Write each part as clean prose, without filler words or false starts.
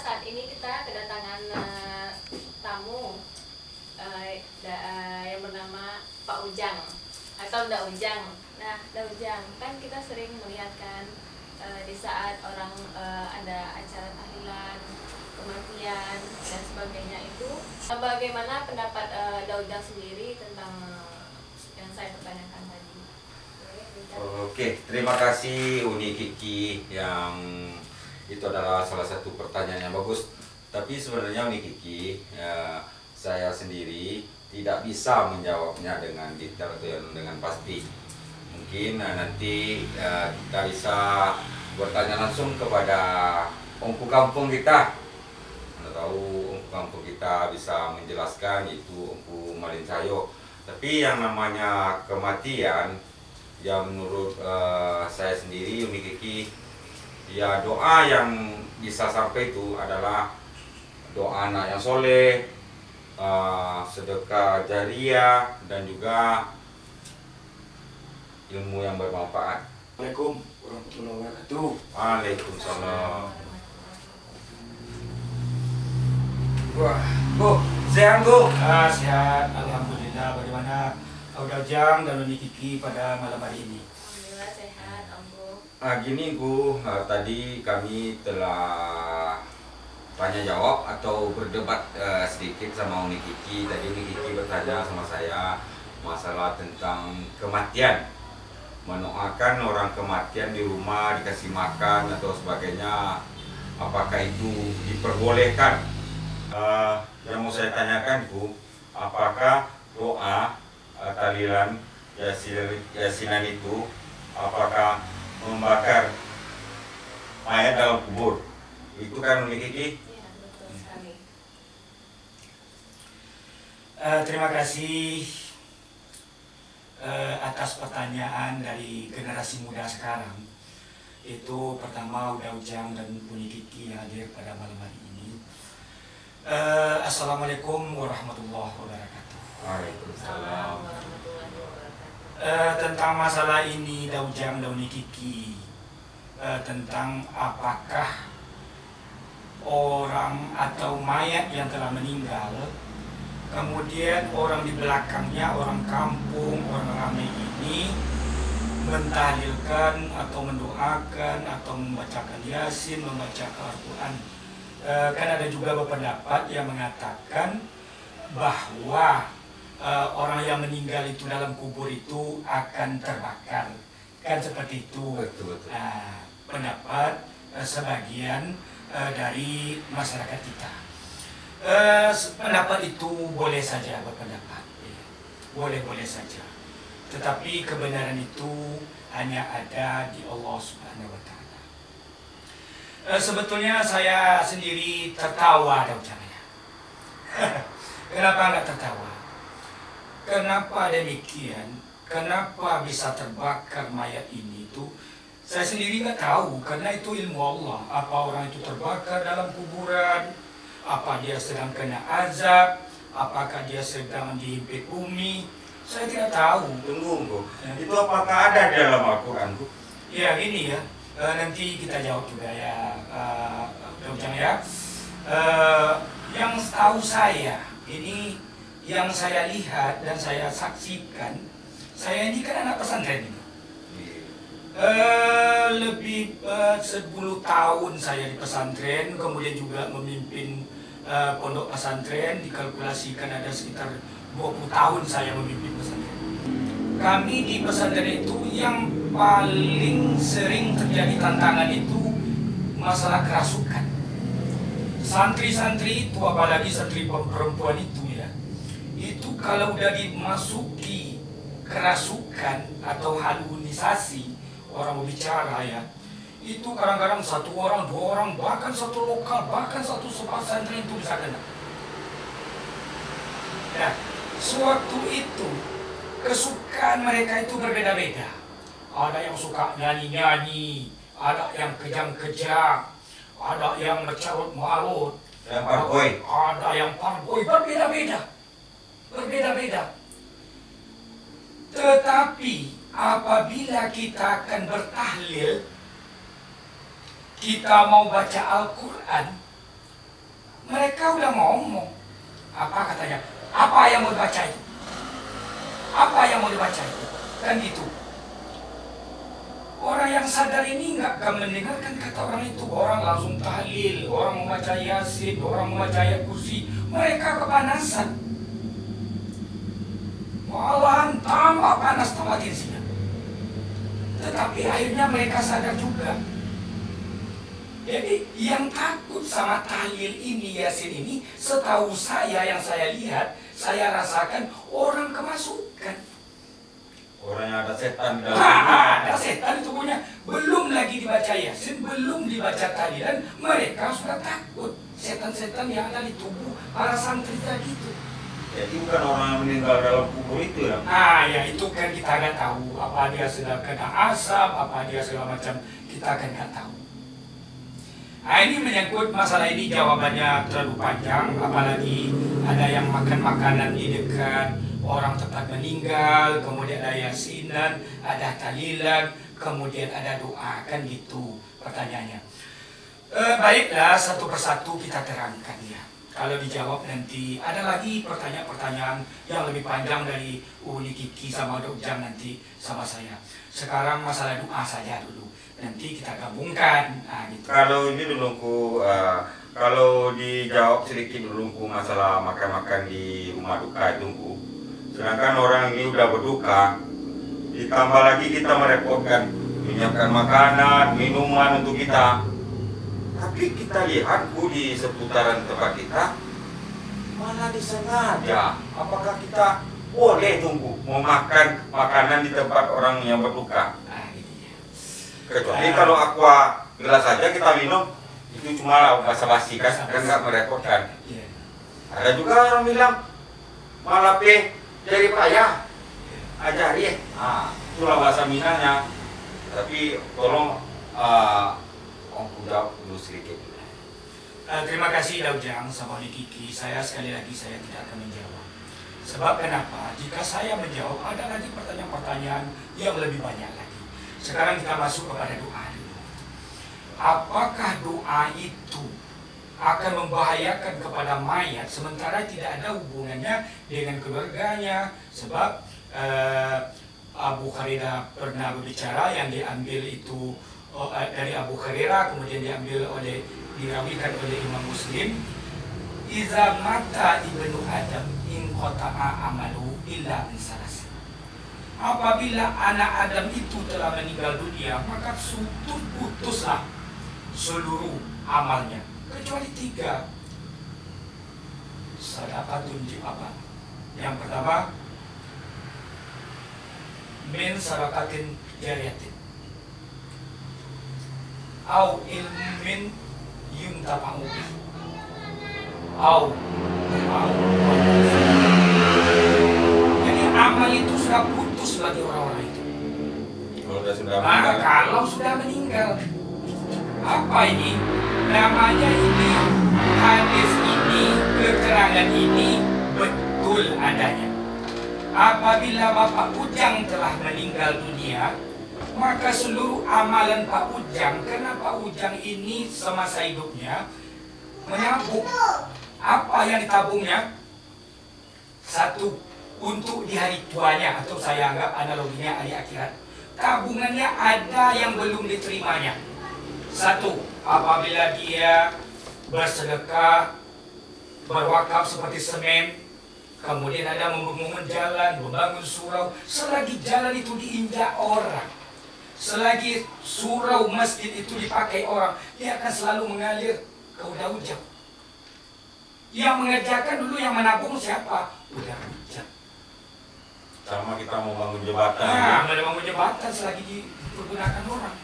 saat ini kita kedatangan tamu yang bernama Pak Ujang atau Nda Ujang. Nah, Nda Ujang, kan kita sering melihat kan di saat orang ada acara tahlilan, kematian dan sebagainya itu, bagaimana pendapat Nda Ujang sendiri tentang yang saya pertanyakan tadi? Oke, terima kasih Uni Kiki, yang itu adalah salah satu pertanyaan yang bagus. Tapi sebenarnya Uni Kiki, saya sendiri tidak bisa menjawabnya dengan detail atau dengan pasti. Mungkin nanti kita bisa bertanya langsung kepada ongku kampung kita. Anda tahu ongku kampung kita bisa menjelaskan, itu ongku Malincayo. Tapi yang namanya kematian, ya menurut saya sendiri Uni Kiki, ya doa yang bisa sampai itu adalah doa anak yang soleh, sedekah jariah, dan juga ilmu yang bermanfaat. Assalamualaikum warahmatullahi wabarakatuh. Waalaikumsalam. Wah, Bu, sehat Bu? Sehat, alhamdulillah. Bagaimana Nda Ujang dan Uni Kiki pada malam hari ini? Alhamdulillah sehat, Ambo. Gini Bu, tadi kami telah tanya jawab atau berdebat sedikit sama Uni Kiki. Tadi Uni Kiki bertanya sama saya masalah tentang kematian, mendoakan orang kematian di rumah, dikasih makan atau sebagainya, apakah itu diperbolehkan? Yang mau saya tanyakan Bu, apakah doa tahlilan yasinan itu apakah membakar mayat dalam kubur? Itu kan Uni Kiki? Iya, betul sekali. Terima kasih atas pertanyaan dari generasi muda sekarang. Itu pertama Nda Ujang dan Uni Kiki yang hadir pada malam hari ini. Assalamualaikum warahmatullahi wabarakatuh. Waalaikumsalam. Tentang masalah ini Nda Ujang dan Uni Kiki, tentang apakah orang atau mayat yang telah meninggal, kemudian orang di belakangnya, orang kampung, orang ramai ini mentahlilkan atau mendoakan atau membacakan Yasin, membacakan Al-Quran. Kan ada juga berpendapat yang mengatakan bahwa orang yang meninggal itu dalam kubur itu akan terbakar. Kan seperti itu. Betul. Pendapat sebagian dari masyarakat kita. Pendapat itu boleh saja berpendapat, boleh-boleh saja. Tetapi kebenaran itu hanya ada di Allah Subhanahu Wa Taala. Sebetulnya saya sendiri tertawa, Nda Ujang. Kenapa nggak tertawa? Kenapa demikian? Kenapa bisa terbakar mayat ini itu? Saya sendiri nggak tahu, karena itu ilmu Allah. Apa orang itu terbakar dalam kuburan? Apa dia sedang kena azab? Apakah dia sedang dihimpit bumi? Saya tidak tahu. Tunggu Bu, itu apakah ada di dalam Al-Quran Bu? Ya gini ya, nanti kita jawab juga ya, Nda Ujang ya. Yang setahu saya, ini yang saya lihat dan saya saksikan, saya ini kan anak pesantren ini. Lebih 10 tahun saya di pesantren, kemudian juga memimpin pondok pesantren. Dikalkulasikan ada sekitar 20 tahun saya memimpin pesantren. Kami di pesantren itu yang paling sering terjadi tantangan itu masalah kerasukan. Santri-santri itu, apalagi santri perempuan itu ya, itu kalau udah dimasuki kerasukan atau halusinasi, orang berbicara ya, itu kadang-kadang 1 orang, 2 orang, bahkan 1 lokal, bahkan 1 pesantren itu bisa kena. Nah, sewaktu itu kesukaan mereka itu berbeda-beda. Ada yang suka nyanyi-nyanyi, ada yang kejang-kejang, ada yang mencarut-marut, Yang parboy. ada yang parboy, berbeda-beda. Tetapi apabila kita akan bertahlil, kita mau baca Al-Quran, Mereka udah ngomong. Apa katanya? Apa yang mau dibaca itu? Apa yang mau dibaca itu? Kan gitu. Orang yang sadar ini nggak akan mendengarkan kata orang itu. Orang langsung tahlil, orang membaca yasin, orang membaca ayat kursi. Mereka kepanasan. Malahan tambah panas tambah tensinya. Tetapi akhirnya mereka sadar juga. Jadi yang takut sama tahlil ini, yasin ini, setahu saya yang saya lihat, saya rasakan orang kemasukan. Orang yang ada setan di dalam. Ada setan di tubuhnya. Belum lagi dibaca yasin, belum dibaca tahlilan, mereka sudah takut. Setan-setan yang ada di tubuh para santri tadi itu. Jadi bukan orang yang meninggal dalam kubur itu ya? Ya itu kan kita nggak tahu. Apa dia sedang kena asap, apa dia segala macam, kita kan nggak tahu. Nah ini menyangkut masalah ini jawabannya terlalu panjang, apalagi ada yang makan makanan di dekat orang tempat meninggal, kemudian ada yasinan, ada tahlilan, kemudian ada doa, kan gitu pertanyaannya. Baiklah, satu persatu kita terangkan ya. Kalau dijawab nanti ada lagi pertanyaan-pertanyaan yang lebih panjang dari Uni Kiki sama Dok Jang nanti sama saya. Sekarang masalah doa saja dulu. Nanti kita gabungkan. Nah, gitu. Kalau ini dulu kalau dijawab sedikit dulu masalah makan-makan di rumah duka itu. Sedangkan orang ini udah berduka, ditambah lagi kita merepotkan menyiapkan makanan, minuman untuk kita. Tapi kita lihat di seputaran tempat kita malah disengaja. Apakah kita boleh mau makan makanan di tempat orang yang berduka? Kecuali kalau aqua gelas saja kita minum, itu cuma basa-basi kan nggak merepotkan. Ada juga orang bilang malah jadi payah ajari. Itulah bahasa Minangnya. Tapi tolong jawab dulu sedikit. Terima kasih Daujang sama Uni Kiki. Saya sekali lagi saya tidak akan menjawab. Sebab kenapa? Jika saya menjawab ada lagi pertanyaan-pertanyaan yang lebih banyak lagi. Sekarang kita masuk kepada doa dulu. Apakah doa itu akan membahayakan kepada mayat sementara tidak ada hubungannya dengan keluarganya? Sebab Abu Hurairah pernah berbicara yang diambil itu dari Abu Hurairah, kemudian dirawikan oleh Imam Muslim. Iza mata ibnu Adam in qata'a amalu illa min salas. Apabila anak Adam itu telah meninggal dunia, maka putuslah seluruh amalnya kecuali 3. Sadaqatun apa? Yang pertama, min sadaqatin jariyatin, au ilmin yuntafa'u bihi, au jadi amal itu sudah putus bagi orang-orang itu. Kalau sudah meninggal, apa ini? Namanya ini, hadis ini, keterangan ini betul adanya. Apabila Bapak Ujang telah meninggal dunia, maka seluruh amalan Pak Ujang, karena Pak Ujang ini semasa hidupnya menabung. Apa yang ditabungnya? 1, untuk di hari tuanya, atau saya anggap analoginya hari akhirat. Tabungannya ada yang belum diterimanya. 1, apabila dia bersedekah, berwakaf seperti semen, kemudian ada membangun jalan, membangun surau. Selagi jalan itu diinjak orang, selagi surau masjid itu dipakai orang, dia akan selalu mengalir ke Udah Ujang. Yang mengerjakan dulu, yang menabung siapa? Udah Ujang. Sama kita mau bangun jembatan. Membangun jembatan selagi dipergunakan orang.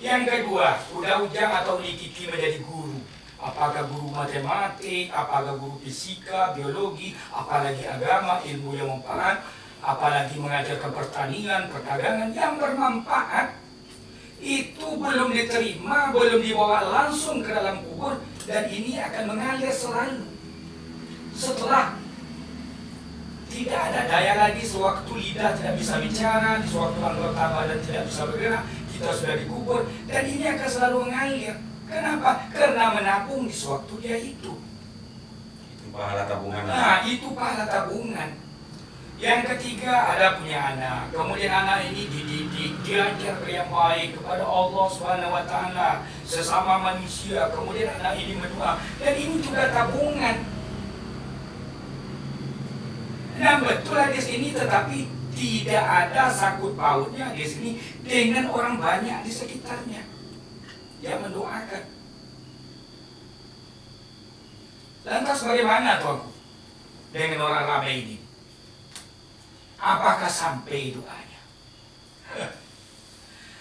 Yang kedua, Udah Ujang atau Uni Kiki menjadi guru. Apakah guru matematik, apakah guru fisika, biologi, apalagi agama, ilmu yang manfaat, apalagi mengajarkan pertanian, perdagangan yang bermanfaat, itu belum diterima, belum dibawa langsung ke dalam kubur, dan ini akan mengalir selalu. Setelah tidak ada daya lagi, sewaktu lidah tidak bisa bicara, sewaktu anggota badan tidak bisa bergerak, kita sudah dikubur, dan ini akan selalu mengalir. Kenapa? Karena menabung di sewaktu dia hidup. Itu pahala tabungan. Nah, itu pahala tabungan. Yang ketiga, ada punya anak. Kemudian anak ini dididik, diajar yang baik kepada Allah Subhanahu wa taala, sesama manusia. Kemudian anak ini berdoa, dan ini juga tabungan. Nah, betul di sini, tetapi tidak ada sangkut pautnya di sini dengan orang banyak di sekitarnya yang mendoakan. Lantas bagaimana tuanku dengan orang ramai ini? Apakah sampai doanya?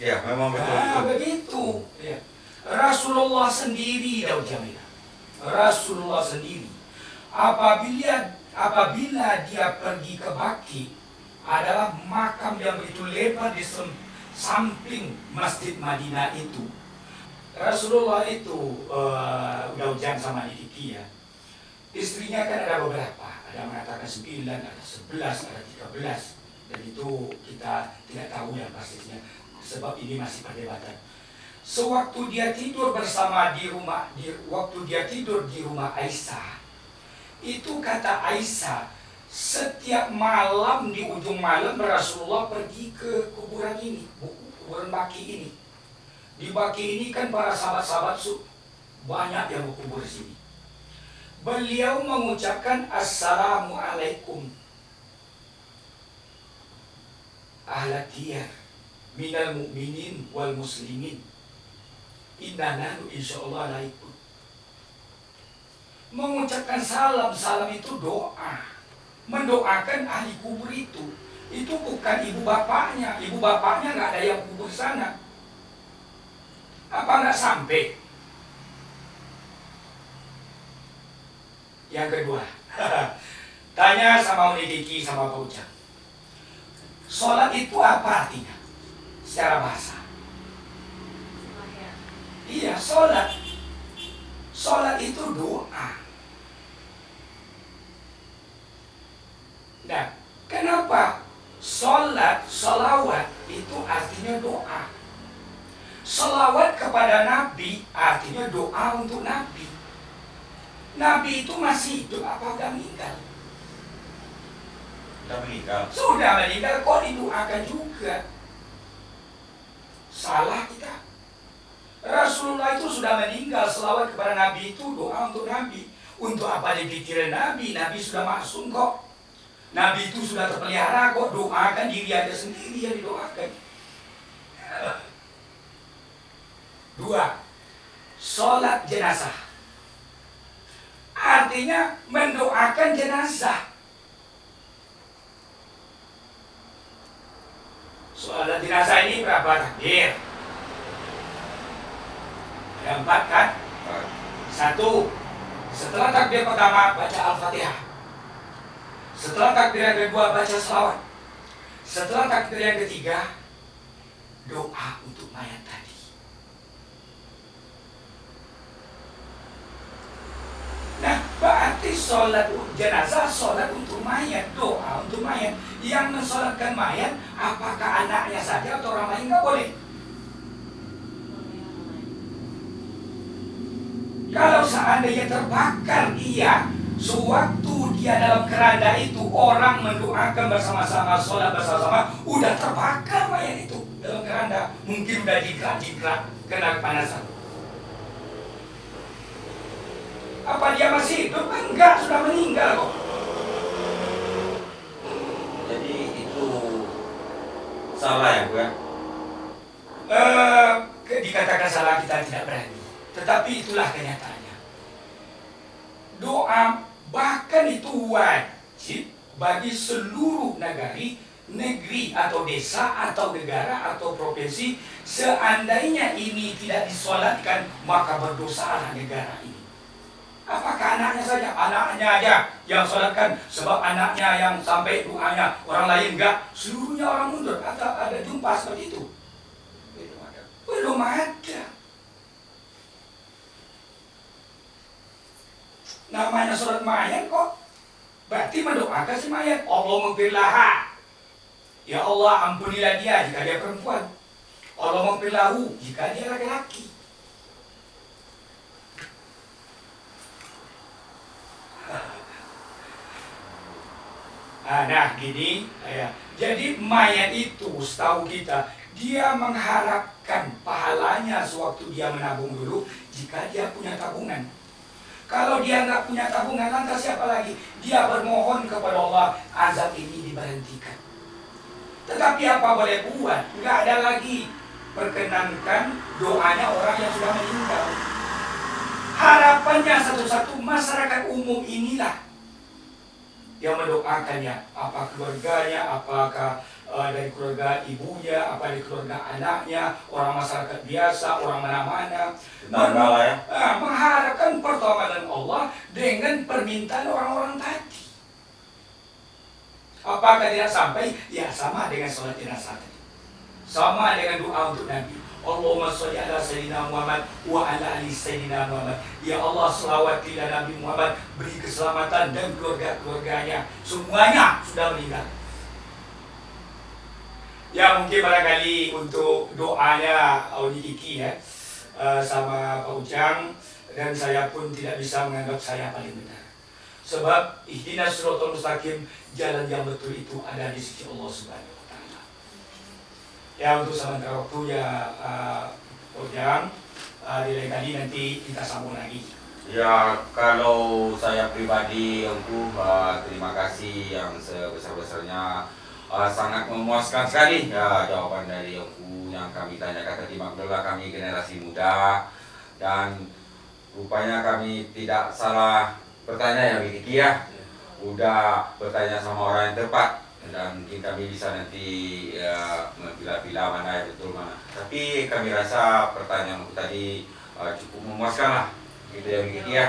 Ya, memang betul. Nah, begitu. Ya. Rasulullah sendiri, Daud Jamil. Rasulullah sendiri. Apabila dia pergi ke Baki, adalah makam yang begitu lebar di samping Masjid Madinah itu. Rasulullah itu Daud Jamil sama Diki ya. Istrinya kan ada beberapa. Ada mengatakan 9, ada 11, ada 13. Dan itu kita tidak tahu yang pastinya, sebab ini masih perdebatan. Sewaktu dia tidur bersama waktu dia tidur di rumah Aisyah, itu kata Aisyah, setiap malam di ujung malam Rasulullah pergi ke kuburan ini, kuburan Baki ini. Di Baki ini kan para sahabat-sahabat banyak yang berkubur di sini. Beliau mengucapkan Assalamualaikum ahlat diyar minal mu'minin wal muslimin inna nahnu insyaallah alaikum. Mengucapkan salam itu doa, mendoakan ahli kubur itu bukan ibu bapaknya nggak ada yang kubur sana. Apa nggak sampai? Yang kedua, tanya sama Uni Diki sama Pak Ujang, sholat itu apa artinya secara bahasa? Iya, sholat. Sholat itu doa. Nah, kenapa sholawat itu artinya doa? Sholawat kepada Nabi artinya doa untuk Nabi. Nabi itu masih hidup apa udah meninggal? Sudah meninggal. Sudah meninggal, kok didoakan juga? Salah kita. Rasulullah itu sudah meninggal, selawat kepada Nabi itu doa untuk Nabi. Untuk apa dipikirin Nabi? Nabi sudah maksum kok. Nabi itu sudah terpelihara kok, doakan diri aja sendiri yang didoakan. 2. Sholat jenazah. Artinya mendoakan jenazah. Sholat jenazah ini berapa takbir? Ada 4 kan? 1. Setelah takbir pertama baca Al-Fatihah. Setelah takbir yang kedua baca selawat. Setelah takbir yang ketiga doa untuk mayat tadi. Nah, berarti sholat jenazah, sholat untuk mayat, doa untuk mayat. Yang mensolatkan mayat, apakah anaknya saja atau orang lain? Nggak boleh. Kalau seandainya terbakar dia, sewaktu dia dalam keranda itu, orang mendoakan bersama-sama, sholat bersama-sama, udah terbakar mayat itu dalam keranda. Mungkin udah jikrak-jikrak, kena kepanasan. Apa dia masih hidup? Enggak, sudah meninggal kok. Jadi itu salah ya, Bu ya? Dikatakan salah kita tidak berani. Tetapi itulah kenyataannya. Doa bahkan itu wajib bagi seluruh negeri atau desa atau negara atau provinsi. Seandainya ini tidak disolatkan, maka berdosalah negara ini. Apakah anaknya saja? Anaknya aja yang sholatkan, sebab anaknya yang sampai doanya, orang lain enggak. Seluruhnya orang mundur. Atau ada jumpa seperti itu? Belum ada. Namanya sholat mayat kok. Berarti mendoakan si mayat. Allah maghfirlaha. Ya Allah ampunilah dia jika dia perempuan. Allah maghfirlahu jika dia laki-laki. Nah, gini ya. Jadi mayat itu setahu kita dia mengharapkan pahalanya sewaktu dia menabung dulu jika dia punya tabungan. Kalau dia nggak punya tabungan, lantas siapa lagi? Dia bermohon kepada Allah azab ini diberhentikan. Tetapi apa boleh buat? Nggak ada lagi perkenankan doanya orang yang sudah meninggal. Harapannya satu-satu masyarakat umum inilah yang mendoakannya, apa keluarganya, apakah dari keluarga ibunya, apa dari keluarga anaknya, orang masyarakat biasa, orang mana-mana, mengharapkan pertolongan Allah dengan permintaan orang-orang tadi. Apakah tidak sampai? Ya sama dengan sholat jenazah tadi, sama dengan doa untuk Nabi. Allahumma sholli ala sayyidina Muhammad wa ala ali sayyidina Muhammad. Ya Allah, selawatilah Nabi Muhammad, beri keselamatan dan keluarga-keluarganya. Semuanya sudah meninggal. Ya mungkin barangkali untuk doanya Uni Kiki ya, sama Pak Ujang, dan saya pun tidak bisa menganggap saya paling benar. Sebab ihdinas siratal mustaqim, jalan yang betul itu ada di sisi Allah Subhanahu wa taala. Ya untuk sementara waktu ya Ujang, di lain kali nanti kita sambung lagi. Ya, kalau saya pribadi terima kasih yang sebesar-besarnya, sangat memuaskan sekali ya jawaban dari yang kami tanyakan tadi. Alhamdulillah kami generasi muda dan rupanya kami tidak salah bertanya ya Kiki ya. Udah bertanya sama orang yang tepat dan mungkin kami bisa nanti pilih-pilih mana yang betul mana. Tapi kami rasa pertanyaan tadi cukup memuaskan lah. Gitu ya Kiki ya.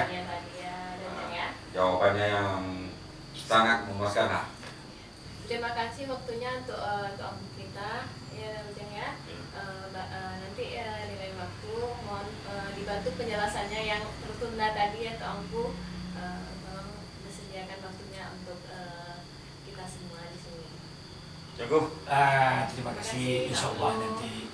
Jawabannya yang sangat memuaskan lah. Terima kasih waktunya untuk kita ya Ujang ya. Nanti di lain waktu mohon dibantu penjelasannya yang tertunda tadi ya Tuanku. Tolong disediakan waktunya untuk kita semua di sini. Cukup. Terima kasih. Insya Allah nanti